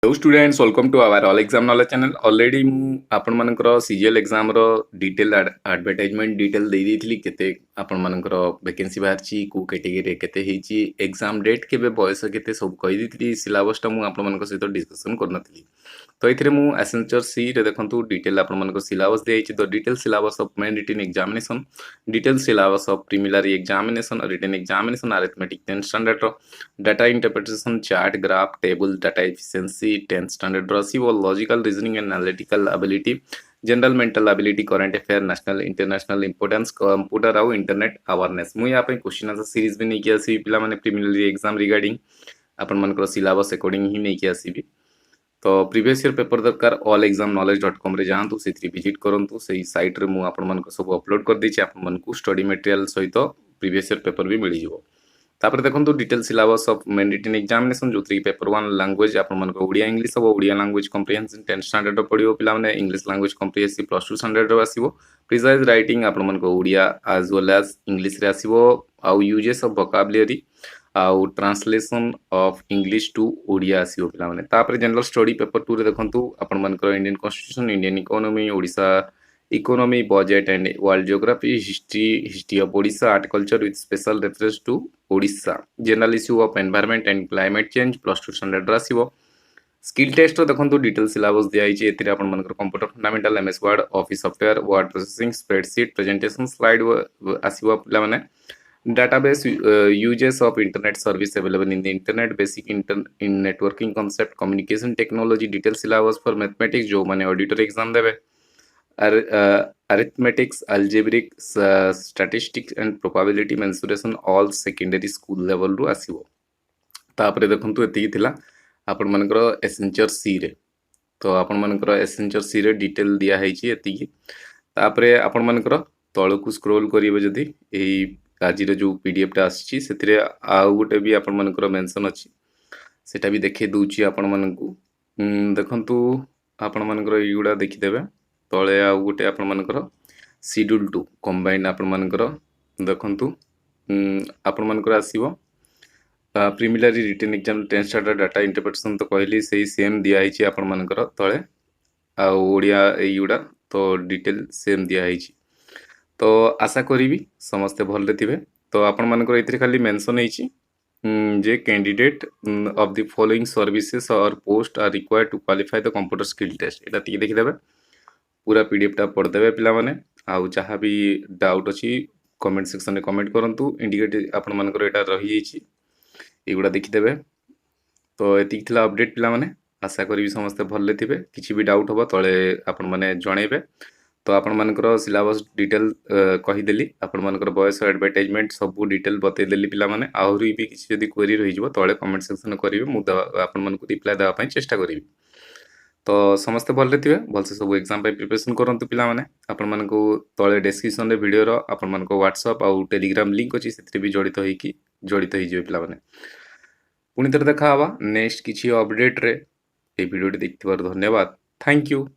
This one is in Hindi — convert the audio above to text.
Hello students, welcome to our all exam knowledge channel. Already आपण मानकर सीजीएल एग्जाम रो डिटेल एडवर्टाइजमेंट डिटेल दे देइथिली केते आपण मानकर वैकेंसी बाहरची को कैटेगरी केते हेची एग्जाम डेट केबे बयस केते सब कहि देइथिली। सिलेबस टा मु आपण मानकर सहित डिस्कशन करनथिली। तो एथिरे मु एसेंचर सी रे देखंतु डिटेल आपण मानकर सिलेबस देइछि। The detail syllabus of main written examination, detail syllabus of preliminary examination, written examination, arithmetic 10 standard रो data interpretation, chart, graph, table, data sufficiency 10 standard रसिबो, logical reasoning and analytical ability, general mental ability, current affair, national international importance, computer आउ इंटरनेट अवेयरनेस। मु या पे क्वेश्चन आंसर सीरीज भी नहीं किया सी पिला माने प्रीलिमिनरी एग्जाम रिगार्डिंग आपण मानकर सिलेबस अकॉर्डिंग ही नहीं किया सी भी। तो प्रीवियस ईयर पेपर दरकार allexamknowledge.com रे जांतु से विजिट करंतु। से साइट रे मु आपण मानकर सब अपलोड कर देछि। आपण मानकु स्टडी मटेरियल सहित प्रीवियस ईयर पेपर भी मिल जिवो। तापर देखंतु detail syllabus of main written examination जो पेपर 1 लैंग्वेज आपण मानकर ओडिया इंग्लिश हो, ओडिया लैंग्वेज कॉम्प्रिहेंशन 10 स्टैंडर्ड रो पडियो पिला माने, इंग्लिश लैंग्वेज कॉम्प्रिहेंसिव +2 स्टैंडर्ड रो आसीबो, प्रिसाइज राइटिंग आपण मानकर Odia as well as English रे आसीबो, आउ यूजेस ऑफ वोकैबुलरी आउ translation of English to Odia आसीबो पिला माने। तापर जनरल स्टडी पेपर 2 रे देखंतु आपण मानकर Indian constitution, Indian economy, Odisha economy, budget and world geography, history of Odisha, art culture with special reference to Odisha, general issue of environment and climate change +2 standard आसीबो। स्किल टेस्ट रो देखंतु डिटेल सिलेबस दिया आइछि। एथिरे आपण मानकर computer fundamental, MS Word, office software, word processing, spreadsheet, presentation, slide आसीबो पिला माने। database uses of internet service available in the internet, basic in networking concept, communication technology, detail syllabus for mathematics जो माने ऑडिटर एग्जाम देबे, arithmetics, algebraic, statistics and probability mensuration all secondary school level रू आसीबो। तापरे देखंतु एति थिला आपण मानकर एसेंचर सी रे। तो आपण मानकर एसेंचर सी रे डिटेल दिया हैछि एति। तापरे आपण मानकर तळकु स्क्रॉल करिवे जदी एही आज जो पीडीएफ टा आछि सेतिरे आउ गोटे भी आपण मानकर मेंशन अछि, सेटा भी देखे दूची आपण मानकु। देखंतु आपण मानकर इगुडा देखि देबे। तळे आउ गोटे आपण मानकर शेड्यूल 2 कंबाइन आपण मानकर देखंतु आपण मानकर आसीबो preliminary written exam 10 standard data interpretation तो कहली सेही सेम दिया हैछि आपण मानकर तळे आउ ओडिया इगुडा तो डिटेल सेम दिया हैछि। तो आशा करी समस्ते भल्ले थे। तो आपण मानकर एथिरे खाली मेंशन हैछि जे candidate of the following services और post are required to qualify the computer skill test. एटा ती देखि देबे, पूरा पीडीएफ टा पढ़ देबे पिला माने। आउ जहाँ भी डाउट अछि कमेंट सेक्शन में कमेंट करंतु। इंडिकेट आपण मानकर एटा रही हैछि, एगुडा देखि देबे। तो एति थिला अपडेट पिला माने। आशा करी समस्ते भल्ले थे। किछि भी डाउट होबा तळे आपण माने जणेबे। तो आपण मानकर सिलेबस डिटेल कहिदेली, आपण मानकर बयस एडवर्टाइजमेंट सब डिटेल बतैदेली पिला माने। आहुरी भी किसी जदि क्वेरी रहि जिवो तळे कमेंट सेक्शन करिवे, मु आपण मानकु रिप्लाई देबा पई चेष्टा करिवि। तो समस्त भल्ले थिबे, भलसे सब एग्जाम पई प्रिपरेशन करंतु पिला माने। आपण मानकु तळे डिस्क्रिप्शन रे वीडियो रो आपण मानकु व्हाट्सएप आ टेलीग्राम लिंक अछि, सेथिरे भी जडित होई जिवे पिला माने। पुनी तर देखा हवा नेक्स्ट किछि अपडेट रे। ए वीडियो देखिथिबार धन्यवाद। Thank you.